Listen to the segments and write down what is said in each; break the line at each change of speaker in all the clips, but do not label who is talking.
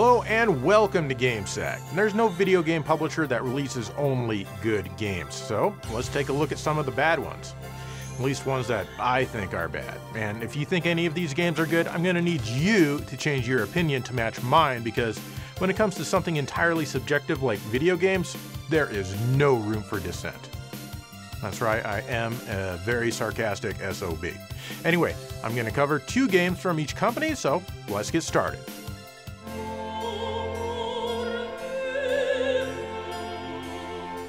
Hello and welcome to GameSack. There's no video game publisher that releases only good games, so let's take a look at some of the bad ones. At least ones that I think are bad. And if you think any of these games are good, I'm going to need you to change your opinion to match mine, because when it comes to something entirely subjective like video games, there is no room for dissent. That's right, I am a very sarcastic SOB. Anyway, I'm going to cover 2 games from each company, so let's get started.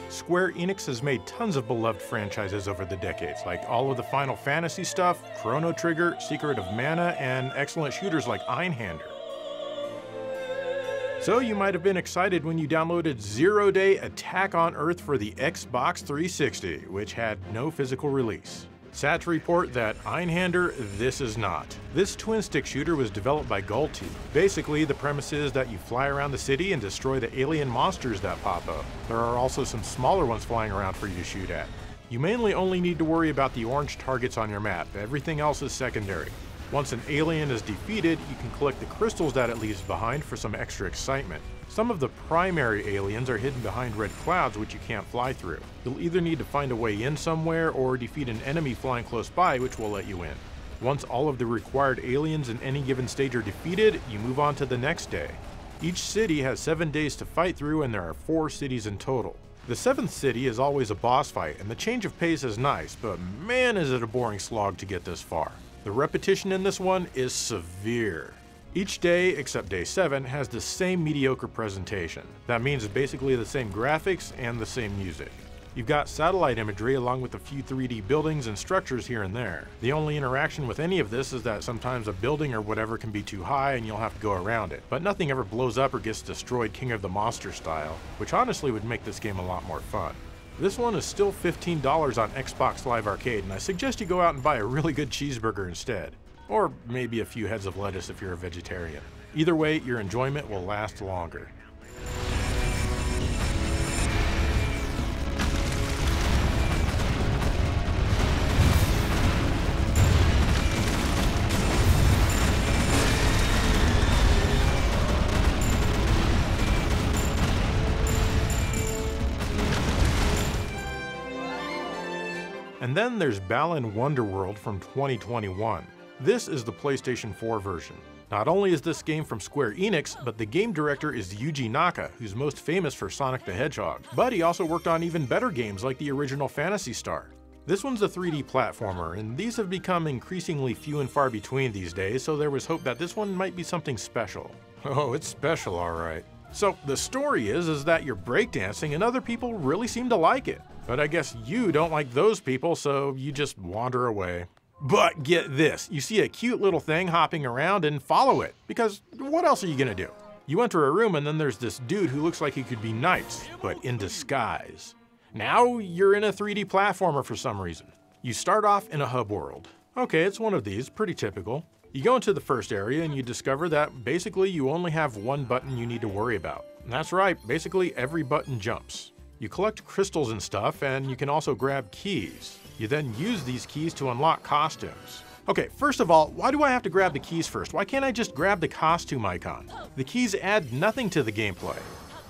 Square-Enix has made tons of beloved franchises over the decades, like all of the Final Fantasy stuff, Chrono Trigger, Secret of Mana, and excellent shooters like Einhander. So you might have been excited when you downloaded Zero Day Attack on Earth for the Xbox 360, which had no physical release. Sad to report that Einhander, this is not. This twin-stick shooter was developed by Gulti. Basically, the premise is that you fly around the city and destroy the alien monsters that pop up. There are also some smaller ones flying around for you to shoot at. You mainly only need to worry about the orange targets on your map. Everything else is secondary. Once an alien is defeated, you can collect the crystals that it leaves behind for some extra excitement. Some of the primary aliens are hidden behind red clouds which you can't fly through. You'll either need to find a way in somewhere or defeat an enemy flying close by which will let you in. Once all of the required aliens in any given stage are defeated, you move on to the next day. Each city has 7 days to fight through, and there are 4 cities in total. The 7th city is always a boss fight, and the change of pace is nice, but man is it a boring slog to get this far. The repetition in this one is severe. Each day, except day 7, has the same mediocre presentation. That means it's basically the same graphics and the same music. You've got satellite imagery along with a few 3D buildings and structures here and there. The only interaction with any of this is that sometimes a building or whatever can be too high and you'll have to go around it. But nothing ever blows up or gets destroyed King of the Monster style, which honestly would make this game a lot more fun. This one is still $15 on Xbox Live Arcade, and I suggest you go out and buy a really good cheeseburger instead. Or maybe a few heads of lettuce if you're a vegetarian. Either way, your enjoyment will last longer. And then there's Balon Wonderworld from 2021. This is the PlayStation 4 version. Not only is this game from Square-Enix, but the game director is Yuji Naka, who's most famous for Sonic the Hedgehog. But he also worked on even better games like the original Phantasy Star. This one's a 3D platformer, and these have become increasingly few and far between these days, so there was hope that this one might be something special. Oh, it's special, alright. So the story is that you're breakdancing and other people really seem to like it. But I guess you don't like those people, so you just wander away. But get this, you see a cute little thing hopping around and follow it, because what else are you gonna do? You enter a room and then there's this dude who looks like he could be Knights, but in disguise. Now you're in a 3D platformer for some reason. You start off in a hub world. Okay, it's one of these, pretty typical. You go into the first area and you discover that basically you only have one button you need to worry about. And that's right, basically every button jumps. You collect crystals and stuff, and you can also grab keys. You then use these keys to unlock costumes. Okay, first of all, why do I have to grab the keys first? Why can't I just grab the costume icon? The keys add nothing to the gameplay.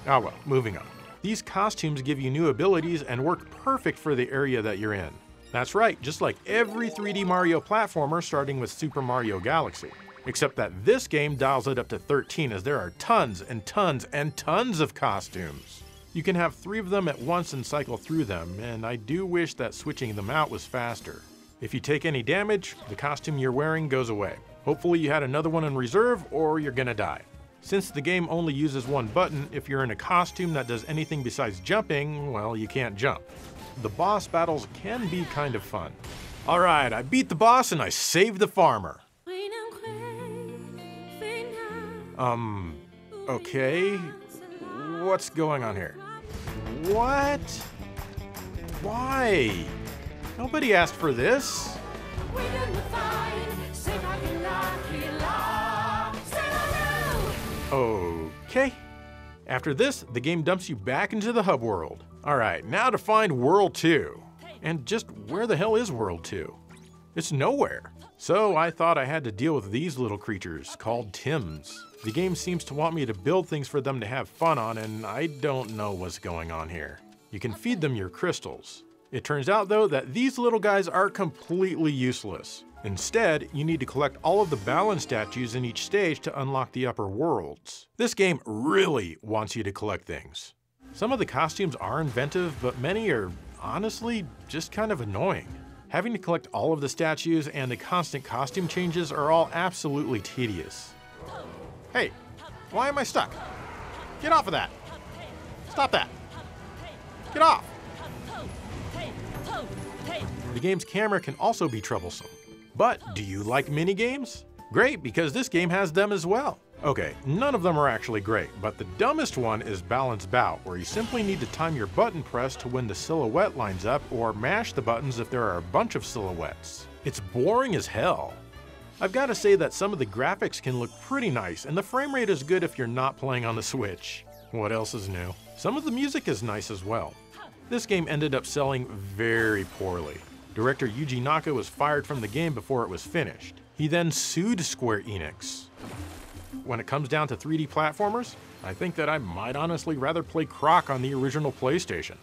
Ah well, moving on. These costumes give you new abilities and work perfect for the area that you're in. That's right, just like every 3D Mario platformer starting with Super Mario Galaxy. Except that this game dials it up to 13, as there are tons and tons and tons of costumes. You can have 3 of them at once and cycle through them, and I do wish that switching them out was faster. If you take any damage, the costume you're wearing goes away. Hopefully you had another one in reserve, or you're gonna die. Since the game only uses one button, if you're in a costume that does anything besides jumping, well, you can't jump. The boss battles can be kind of fun. Alright, I beat the boss and I saved the farmer. Okay? What's going on here? What? Why? Nobody asked for this. Okay. After this, the game dumps you back into the hub world. Alright, now to find World 2. And just where the hell is World 2? It's nowhere. So I thought I had to deal with these little creatures called Tims. The game seems to want me to build things for them to have fun on, and I don't know what's going on here. You can feed them your crystals. It turns out though that these little guys are completely useless. Instead, you need to collect all of the Balon statues in each stage to unlock the upper worlds. This game really wants you to collect things. Some of the costumes are inventive, but many are honestly just kind of annoying. Having to collect all of the statues and the constant costume changes are all absolutely tedious. Hey, why am I stuck? Get off of that! Stop that! Get off! The game's camera can also be troublesome. But do you like minigames? Great, because this game has them as well. Okay, none of them are actually great, but the dumbest one is Balance Bout, where you simply need to time your button press to when the silhouette lines up, or mash the buttons if there are a bunch of silhouettes. It's boring as hell. I've got to say that some of the graphics can look pretty nice, and the frame rate is good if you're not playing on the Switch. What else is new? Some of the music is nice as well. This game ended up selling very poorly. Director Yuji Naka was fired from the game before it was finished. He then sued Square Enix. When it comes down to 3D platformers, I think that I might honestly rather play Croc on the original PlayStation.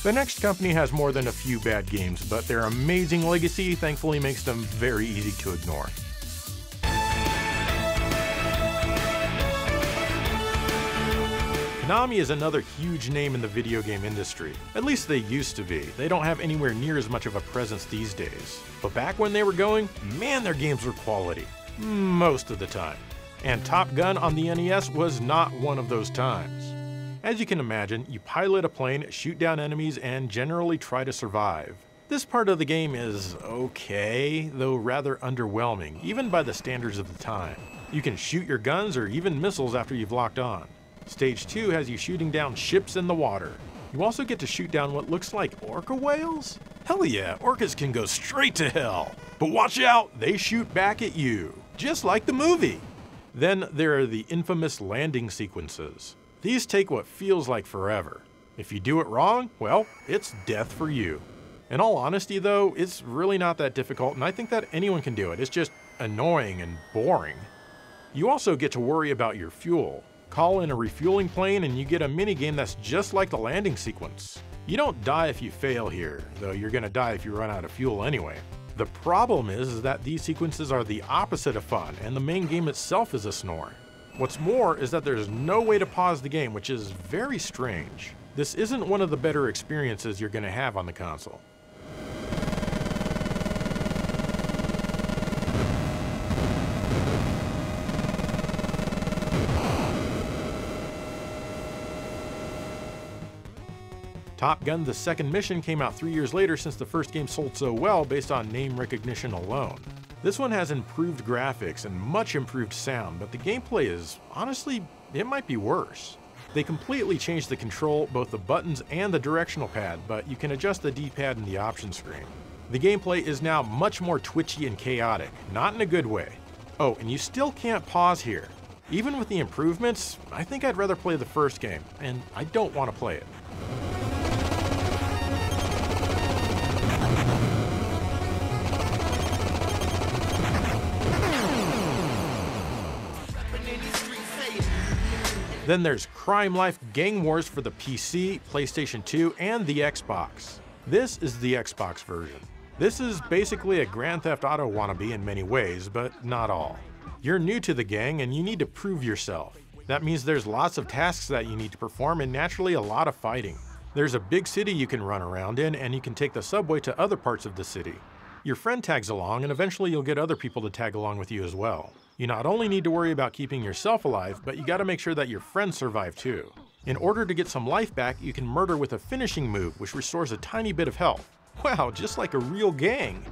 The next company has more than a few bad games, but their amazing legacy thankfully makes them very easy to ignore. Konami is another huge name in the video game industry. At least they used to be. They don't have anywhere near as much of a presence these days. But back when they were going, man, their games were quality. Most of the time. And Top Gun on the NES was not one of those times. As you can imagine, you pilot a plane, shoot down enemies, and generally try to survive. This part of the game is okay, though rather underwhelming, even by the standards of the time. You can shoot your guns or even missiles after you've locked on. Stage 2 has you shooting down ships in the water. You also get to shoot down what looks like orca whales? Hell yeah, orcas can go straight to hell. But watch out, they shoot back at you, just like the movie. Then there are the infamous landing sequences. These take what feels like forever. If you do it wrong, well, it's death for you. In all honesty though, it's really not that difficult, and I think that anyone can do it. It's just annoying and boring. You also get to worry about your fuel. Call in a refueling plane and you get a minigame that's just like the landing sequence. You don't die if you fail here, though you're gonna die if you run out of fuel anyway. The problem is that these sequences are the opposite of fun, and the main game itself is a snore. What's more is that there's no way to pause the game, which is very strange. This isn't one of the better experiences you're gonna have on the console. Top Gun: The Second Mission came out 3 years later since the first game sold so well based on name recognition alone. This one has improved graphics and much improved sound, but the gameplay is, honestly, it might be worse. They completely changed the control, both the buttons and the directional pad, but you can adjust the D-pad in the option screen. The gameplay is now much more twitchy and chaotic, not in a good way. Oh, and you still can't pause here. Even with the improvements, I think I'd rather play the first game, and I don't want to play it. Then there's Crime Life Gang Wars for the PC, PlayStation 2, and the Xbox. This is the Xbox version. This is basically a Grand Theft Auto wannabe in many ways, but not all. You're new to the gang and you need to prove yourself. That means there's lots of tasks that you need to perform and naturally a lot of fighting. There's a big city you can run around in, and you can take the subway to other parts of the city. Your friend tags along, and eventually you'll get other people to tag along with you as well. You not only need to worry about keeping yourself alive, but you gotta make sure that your friends survive too. In order to get some life back, you can murder with a finishing move, which restores a tiny bit of health. Wow, just like a real gang.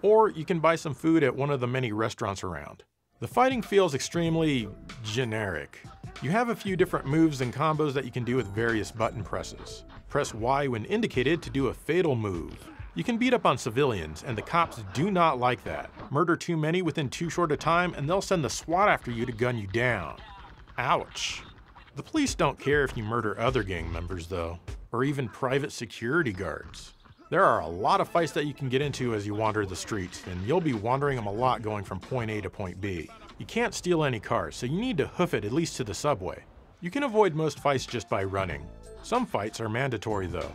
Or you can buy some food at one of the many restaurants around. The fighting feels extremely generic. You have a few different moves and combos that you can do with various button presses. Press Y when indicated to do a fatal move. You can beat up on civilians, and the cops do not like that. Murder too many within too short a time, and they'll send the SWAT after you to gun you down. Ouch. The police don't care if you murder other gang members, though, or even private security guards. There are a lot of fights that you can get into as you wander the streets, and you'll be wandering them a lot going from point A to point B. You can't steal any cars, so you need to hoof it at least to the subway. You can avoid most fights just by running. Some fights are mandatory, though.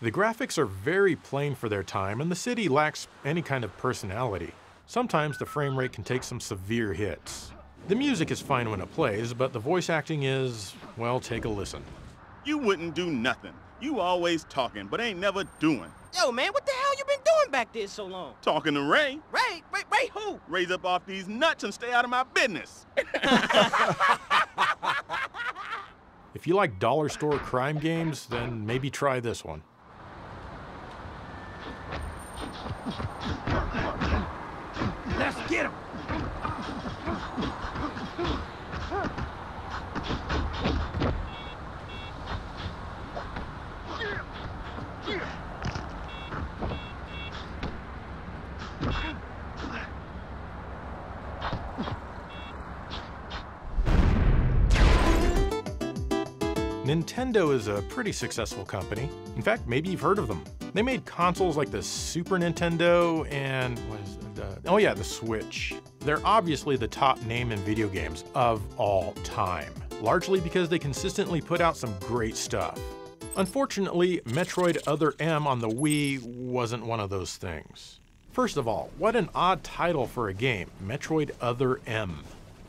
The graphics are very plain for their time, and the city lacks any kind of personality. Sometimes the frame rate can take some severe hits. The music is fine when it plays, but the voice acting is, well, take a listen.
You wouldn't do nothing. You always talking, but ain't never doing.
Yo, man, what the hell you been doing back there so long?
Talking to Ray.
Ray who?
Raise up off these nuts and stay out of my business.
If you like dollar store crime games, then maybe try this one.
Let's get him!
Nintendo is a pretty successful company. In fact, maybe you've heard of them. They made consoles like the Super Nintendo and, the Switch. They're obviously the top name in video games of all time, largely because they consistently put out some great stuff. Unfortunately, Metroid Other M on the Wii wasn't one of those things. First of all, what an odd title for a game, Metroid Other M.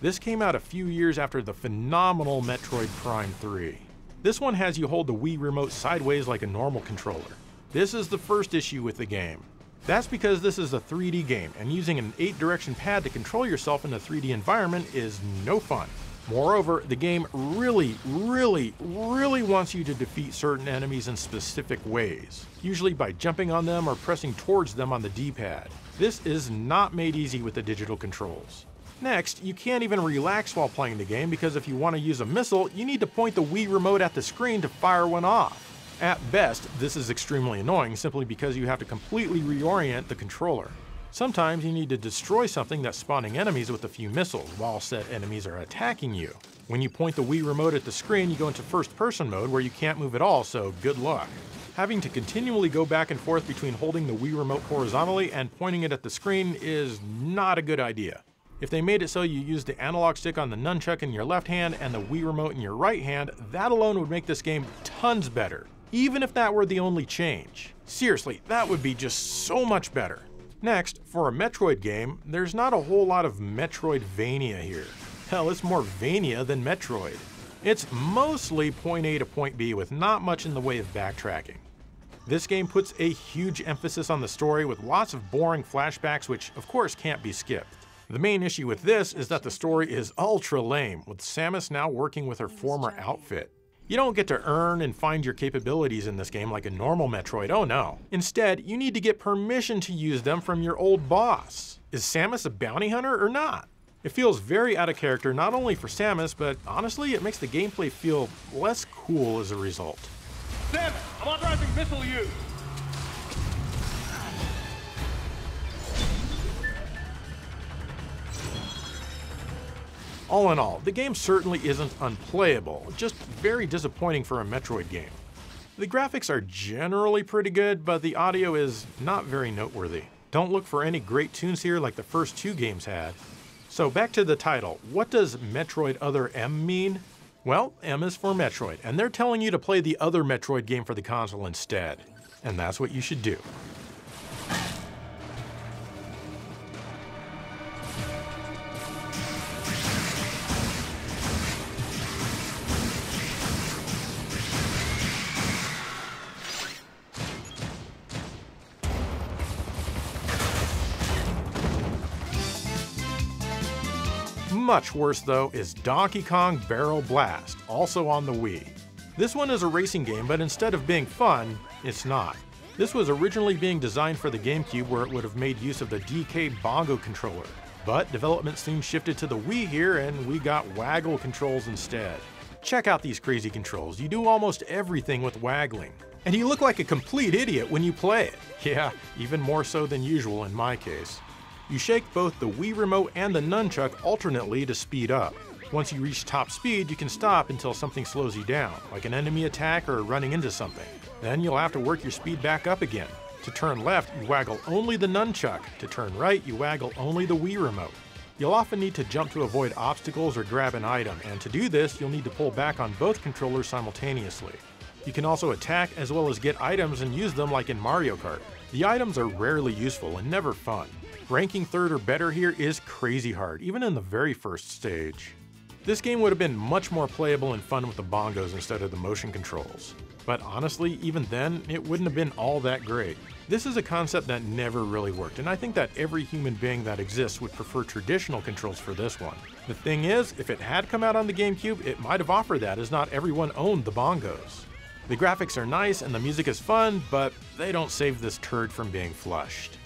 This came out a few years after the phenomenal Metroid Prime 3. This one has you hold the Wii remote sideways like a normal controller. This is the first issue with the game. That's because this is a 3D game, and using an 8-direction pad to control yourself in a 3D environment is no fun. Moreover, the game really wants you to defeat certain enemies in specific ways, usually by jumping on them or pressing towards them on the D-pad. This is not made easy with the digital controls. Next, you can't even relax while playing the game because if you want to use a missile, you need to point the Wii remote at the screen to fire one off. At best, this is extremely annoying simply because you have to completely reorient the controller. Sometimes you need to destroy something that's spawning enemies with a few missiles while said enemies are attacking you. When you point the Wii remote at the screen, you go into first-person mode where you can't move at all, so good luck. Having to continually go back and forth between holding the Wii remote horizontally and pointing it at the screen is not a good idea. If they made it so you use the analog stick on the nunchuck in your left hand and the Wii remote in your right hand, that alone would make this game tons better, even if that were the only change. Seriously, that would be just so much better. Next, for a Metroid game, there's not a whole lot of Metroidvania here. Hell, it's more Vania than Metroid. It's mostly point A to point B with not much in the way of backtracking. This game puts a huge emphasis on the story with lots of boring flashbacks which of course can't be skipped. The main issue with this is that the story is ultra lame, with Samus now working with her former outfit. You don't get to earn and find your capabilities in this game like a normal Metroid, oh no. Instead, you need to get permission to use them from your old boss. Is Samus a bounty hunter or not? It feels very out of character not only for Samus, but honestly it makes the gameplay feel less cool as a result.
Samus, I'm authorizing missile use!
All in all, the game certainly isn't unplayable, just very disappointing for a Metroid game. The graphics are generally pretty good, but the audio is not very noteworthy. Don't look for any great tunes here like the first two games had. So back to the title, what does Metroid Other M mean? Well, M is for Metroid, and they're telling you to play the other Metroid game for the console instead. And that's what you should do. Much worse though is Donkey Kong Barrel Blast, also on the Wii. This one is a racing game, but instead of being fun, it's not. This was originally being designed for the GameCube where it would have made use of the DK Bongo controller. But development soon shifted to the Wii here, and we got waggle controls instead. Check out these crazy controls. You do almost everything with waggling. And you look like a complete idiot when you play it. Yeah, even more so than usual in my case. You shake both the Wii remote and the nunchuck alternately to speed up. Once you reach top speed, you can stop until something slows you down, like an enemy attack or running into something. Then you'll have to work your speed back up again. To turn left, you waggle only the nunchuck. To turn right, you waggle only the Wii remote. You'll often need to jump to avoid obstacles or grab an item, and to do this, you'll need to pull back on both controllers simultaneously. You can also attack as well as get items and use them like in Mario Kart. The items are rarely useful and never fun. Ranking third or better here is crazy hard, even in the very first stage. This game would have been much more playable and fun with the bongos instead of the motion controls. But honestly, even then, it wouldn't have been all that great. This is a concept that never really worked, and I think that every human being that exists would prefer traditional controls for this one. The thing is, if it had come out on the GameCube, it might have offered that, as not everyone owned the bongos. The graphics are nice and the music is fun, but they don't save this turd from being flushed.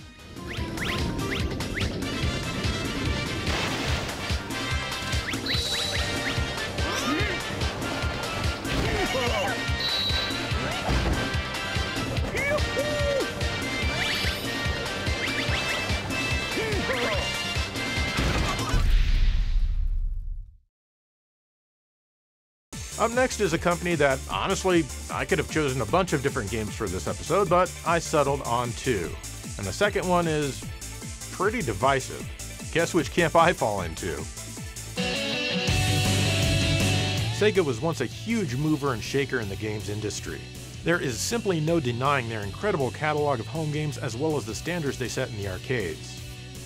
Up next is a company that, honestly, I could have chosen a bunch of different games for this episode, but I settled on two. And the second one is pretty divisive. Guess which camp I fall into? Sega was once a huge mover and shaker in the games industry. There is simply no denying their incredible catalog of home games as well as the standards they set in the arcades.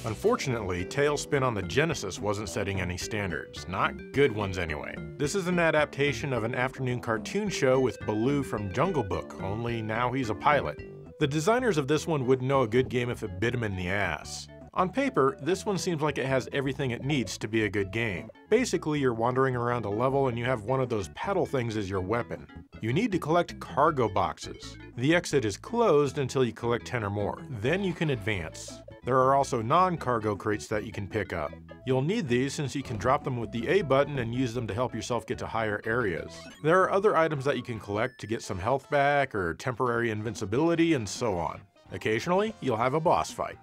Unfortunately, Tailspin on the Genesis wasn't setting any standards, not good ones anyway. This is an adaptation of an afternoon cartoon show with Baloo from Jungle Book, only now he's a pilot. The designers of this one wouldn't know a good game if it bit him in the ass. On paper, this one seems like it has everything it needs to be a good game. Basically, you're wandering around a level and you have one of those paddle things as your weapon. You need to collect cargo boxes. The exit is closed until you collect 10 or more, then you can advance. There are also non-cargo crates that you can pick up. You'll need these since you can drop them with the A button and use them to help yourself get to higher areas. There are other items that you can collect to get some health back or temporary invincibility and so on. Occasionally, you'll have a boss fight.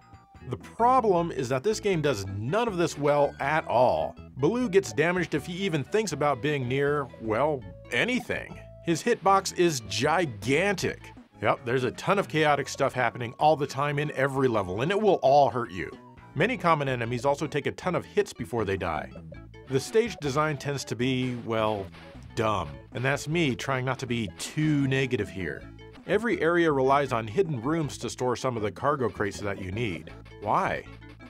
The problem is that this game does none of this well at all. Baloo gets damaged if he even thinks about being near, well, anything. His hitbox is gigantic. Yep, there's a ton of chaotic stuff happening all the time in every level, and it will all hurt you. Many common enemies also take a ton of hits before they die. The stage design tends to be, well, dumb. And that's me trying not to be too negative here. Every area relies on hidden rooms to store some of the cargo crates that you need. Why?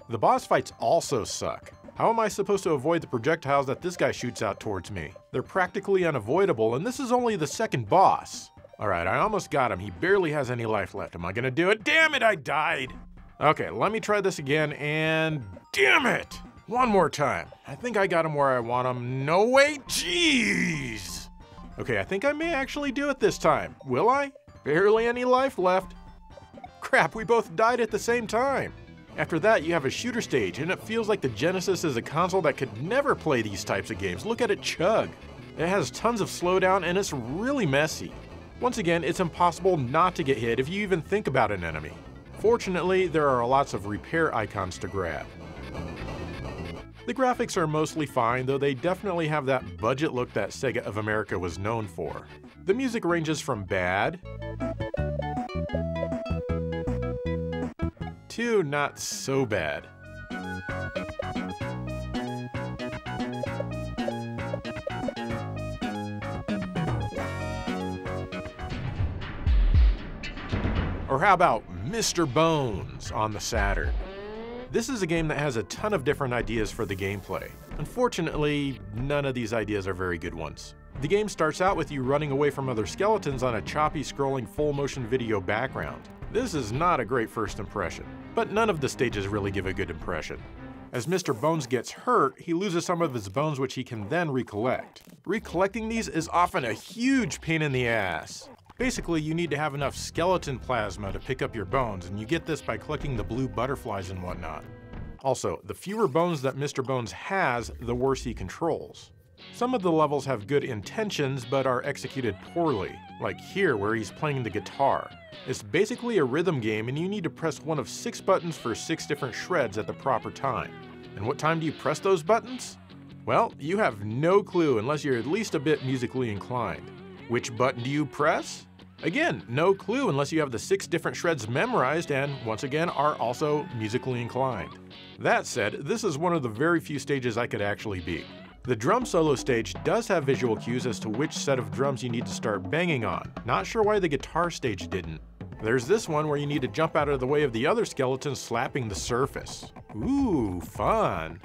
The boss fights also suck. How am I supposed to avoid the projectiles that this guy shoots out towards me? They're practically unavoidable, and this is only the second boss. Alright, I almost got him. He barely has any life left. Am I gonna do it? Damn it, I died! Okay, let me try this again, and damn it! One more time. I think I got him where I want him. No, wait, jeez! Okay, I think I may actually do it this time. Will I? Barely any life left. Crap, we both died at the same time. After that, you have a shooter stage, and it feels like the Genesis is a console that could never play these types of games. Look at it chug. It has tons of slowdown, and it's really messy. Once again, it's impossible not to get hit if you even think about an enemy. Fortunately, there are lots of repair icons to grab. The graphics are mostly fine, though they definitely have that budget look that Sega of America was known for. The music ranges from bad to not so bad. Or how about Mr. Bones on the Saturn? This is a game that has a ton of different ideas for the gameplay. Unfortunately, none of these ideas are very good ones. The game starts out with you running away from other skeletons on a choppy scrolling full motion video background. This is not a great first impression, but none of the stages really give a good impression. As Mr. Bones gets hurt, he loses some of his bones which he can then recollect. Recollecting these is often a huge pain in the ass. Basically, you need to have enough skeleton plasma to pick up your bones, and you get this by collecting the blue butterflies and whatnot. Also, the fewer bones that Mr. Bones has, the worse he controls. Some of the levels have good intentions but are executed poorly, like here where he's playing the guitar. It's basically a rhythm game and you need to press one of 6 buttons for 6 different shreds at the proper time. And what time do you press those buttons? Well, you have no clue unless you're at least a bit musically inclined. Which button do you press? Again, no clue unless you have the 6 different shreds memorized and, once again, are also musically inclined. That said, this is one of the very few stages I could actually beat. The drum solo stage does have visual cues as to which set of drums you need to start banging on. Not sure why the guitar stage didn't. There's this one where you need to jump out of the way of the other skeleton slapping the surface. Ooh, fun.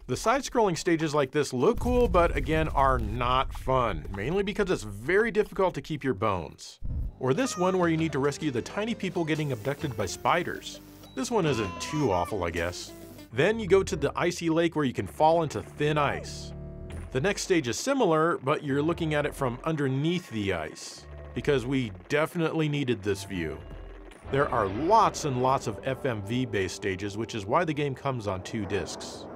The side-scrolling stages like this look cool, but again are not fun, mainly because it's very difficult to keep your bones. Or this one where you need to rescue the tiny people getting abducted by spiders. This one isn't too awful, I guess. Then you go to the icy lake where you can fall into thin ice. The next stage is similar, but you're looking at it from underneath the ice, because we definitely needed this view. There are lots and lots of FMV-based stages, which is why the game comes on 2 discs.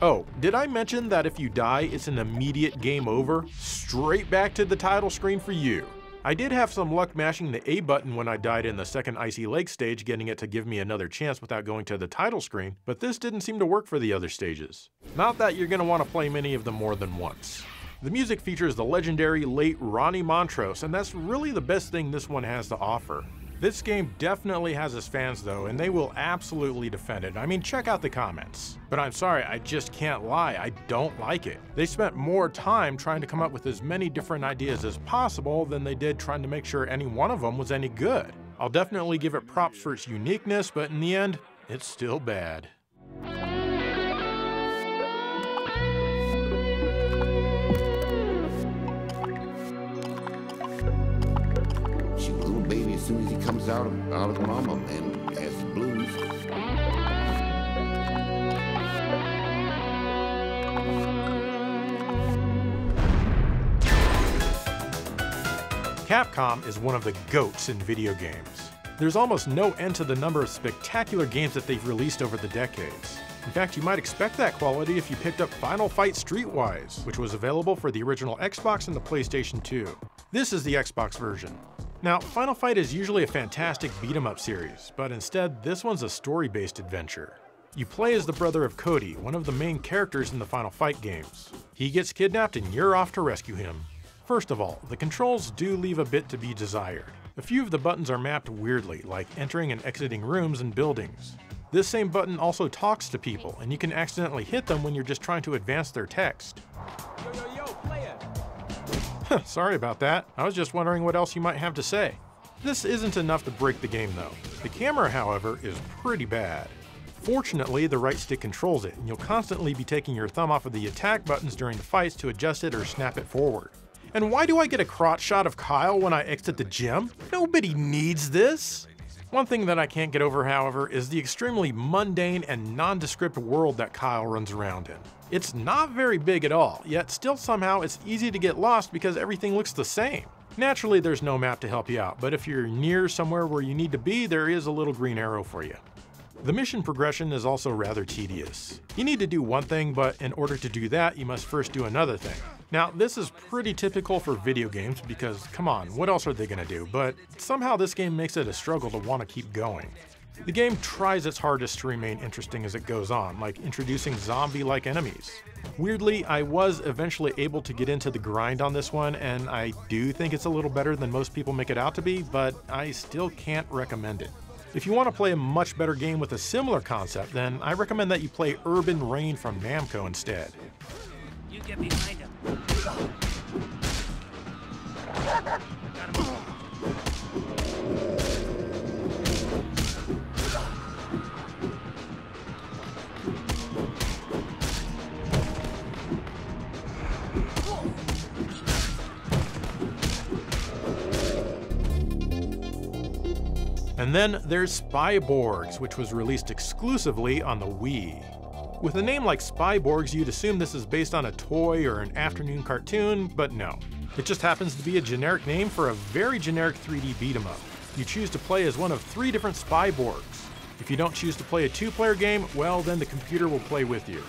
Oh, did I mention that if you die, it's an immediate game over? Straight back to the title screen for you. I did have some luck mashing the A button when I died in the second Icy Lake stage, getting it to give me another chance without going to the title screen, but this didn't seem to work for the other stages. Not that you're going to want to play many of them more than once. The music features the legendary late Ronnie Montrose, and that's really the best thing this one has to offer. This game definitely has its fans though, and they will absolutely defend it. I mean, check out the comments. But I'm sorry, I just can't lie, I don't like it. They spent more time trying to come up with as many different ideas as possible than they did trying to make sure any one of them was any good. I'll definitely give it props for its uniqueness, but in the end, it's still bad.
As soon as he comes out of the mama and has the blues.
Capcom is one of the GOATs in video games. There's almost no end to the number of spectacular games that they've released over the decades. In fact, you might expect that quality if you picked up Final Fight Streetwise, which was available for the original Xbox and the PlayStation 2. This is the Xbox version. Now, Final Fight is usually a fantastic beat-em-up series, but instead, this one's a story-based adventure. You play as the brother of Cody, one of the main characters in the Final Fight games. He gets kidnapped and you're off to rescue him. First of all, the controls do leave a bit to be desired. A few of the buttons are mapped weirdly, like entering and exiting rooms and buildings. This same button also talks to people, and you can accidentally hit them when you're just trying to advance their text.
Yo, player.
Sorry about that. I was just wondering what else you might have to say. This isn't enough to break the game though. The camera, however, is pretty bad. Fortunately, the right stick controls it, and you'll constantly be taking your thumb off of the attack buttons during the fights to adjust it or snap it forward. And why do I get a crotch shot of Kyle when I exit the gym? Nobody needs this! One thing that I can't get over, however, is the extremely mundane and nondescript world that Kyle runs around in. It's not very big at all, yet still somehow it's easy to get lost because everything looks the same. Naturally, there's no map to help you out, but if you're near somewhere where you need to be, there is a little green arrow for you. The mission progression is also rather tedious. You need to do one thing, but in order to do that, you must first do another thing. Now, this is pretty typical for video games because, come on, what else are they gonna do? But somehow this game makes it a struggle to want to keep going. The game tries its hardest to remain interesting as it goes on, like introducing zombie-like enemies. Weirdly, I was eventually able to get into the grind on this one, and I do think it's a little better than most people make it out to be, but I still can't recommend it. If you want to play a much better game with a similar concept, then I recommend that you play Urban Reign from Namco instead.
You get behind him. Got him.
And then there's Spyborgs, which was released exclusively on the Wii. With a name like Spyborgs, you'd assume this is based on a toy or an afternoon cartoon, but no. It just happens to be a generic name for a very generic 3D beat-em-up. You choose to play as one of 3 different Spyborgs. If you don't choose to play a 2-player game, well, then the computer will play with you.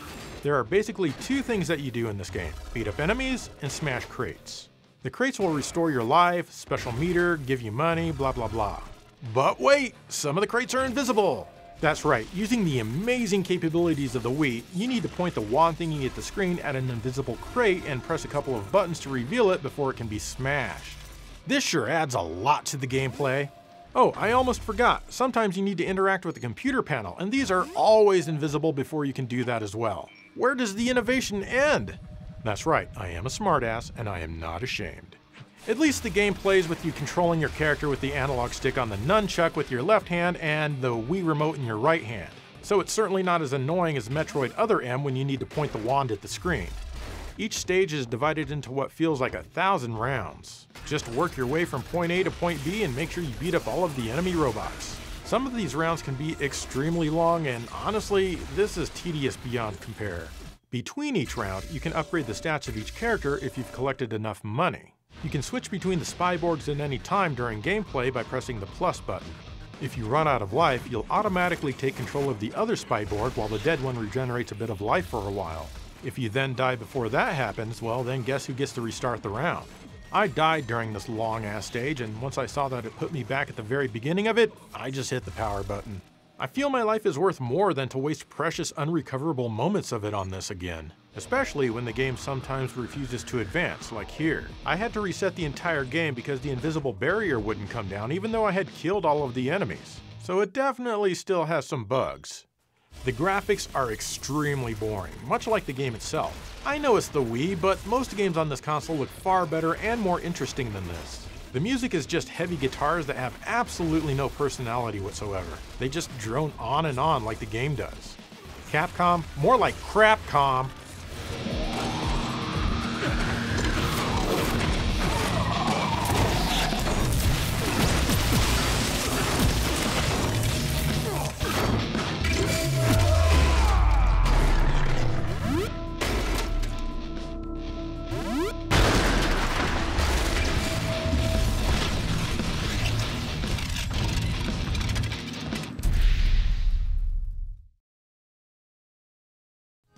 There are basically 2 things that you do in this game: beat up enemies and smash crates. The crates will restore your life, special meter, give you money, blah blah blah. But wait, some of the crates are invisible! That's right, using the amazing capabilities of the Wii, you need to point the wand thingy at the screen at an invisible crate and press a couple of buttons to reveal it before it can be smashed. This sure adds a lot to the gameplay. Oh, I almost forgot, sometimes you need to interact with the computer panel, and these are always invisible before you can do that as well. Where does the innovation end? That's right, I am a smartass, and I am not ashamed. At least the game plays with you controlling your character with the analog stick on the nunchuck with your left hand and the Wii remote in your right hand. So it's certainly not as annoying as Metroid Other M when you need to point the wand at the screen. Each stage is divided into what feels like 1,000 rounds. Just work your way from point A to point B and make sure you beat up all of the enemy robots. Some of these rounds can be extremely long, and honestly, this is tedious beyond compare. Between each round, you can upgrade the stats of each character if you've collected enough money. You can switch between the spy boards at any time during gameplay by pressing the plus button. If you run out of life, you'll automatically take control of the other spy board while the dead one regenerates a bit of life for a while. If you then die before that happens, well then guess who gets to restart the round? I died during this long-ass stage, and once I saw that it put me back at the very beginning of it, I just hit the power button. I feel my life is worth more than to waste precious unrecoverable moments of it on this again. Especially when the game sometimes refuses to advance, like here. I had to reset the entire game because the invisible barrier wouldn't come down even though I had killed all of the enemies. So it definitely still has some bugs. The graphics are extremely boring, much like the game itself. I know it's the Wii, but most games on this console look far better and more interesting than this. The music is just heavy guitars that have absolutely no personality whatsoever. They just drone on and on like the game does. Capcom? More like Crapcom!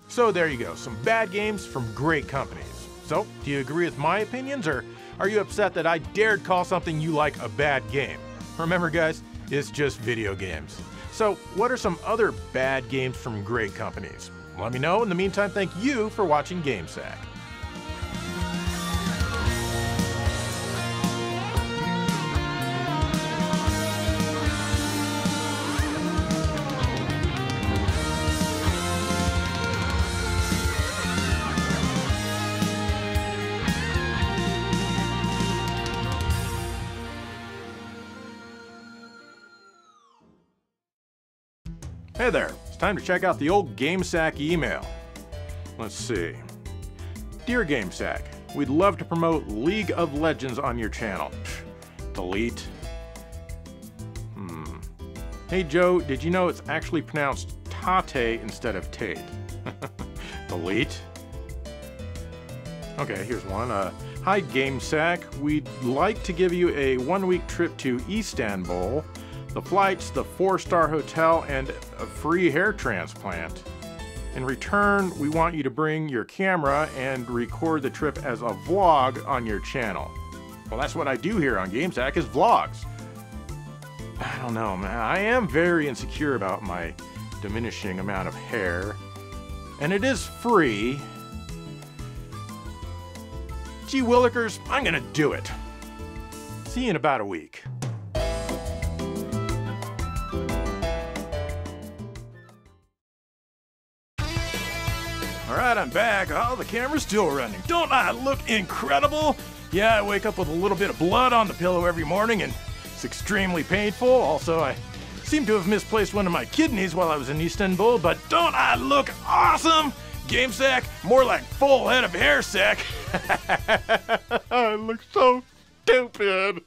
So there you go, some bad games from great companies. So, do you agree with my opinions, or are you upset that I dared call something you like a bad game? Remember guys, it's just video games. So, what are some other bad games from great companies? Let me know. In the meantime, thank you for watching GameSack. Hey there, it's time to check out the old GameSack email. Let's see. Dear GameSack, we'd love to promote League of Legends on your channel. Delete. Hey Joe, did you know it's actually pronounced Tate instead of Tate? Delete. Okay, here's one. Hi GameSack, we'd like to give you a 1-week trip to Istanbul. The flights, the 4-star hotel, and a free hair transplant. In return, we want you to bring your camera and record the trip as a vlog on your channel. Well, that's what I do here on GameSack, is vlogs. I don't know, man. I am very insecure about my diminishing amount of hair. And it is free. Gee willikers, I'm gonna do it. See you in about a week. Alright, I'm back. Oh, the camera's still running. Don't I look incredible? Yeah, I wake up with a little bit of blood on the pillow every morning, and it's extremely painful. Also, I seem to have misplaced one of my kidneys while I was in Istanbul, but don't I look awesome? GameSack, more like full head of hair sack. I look so stupid.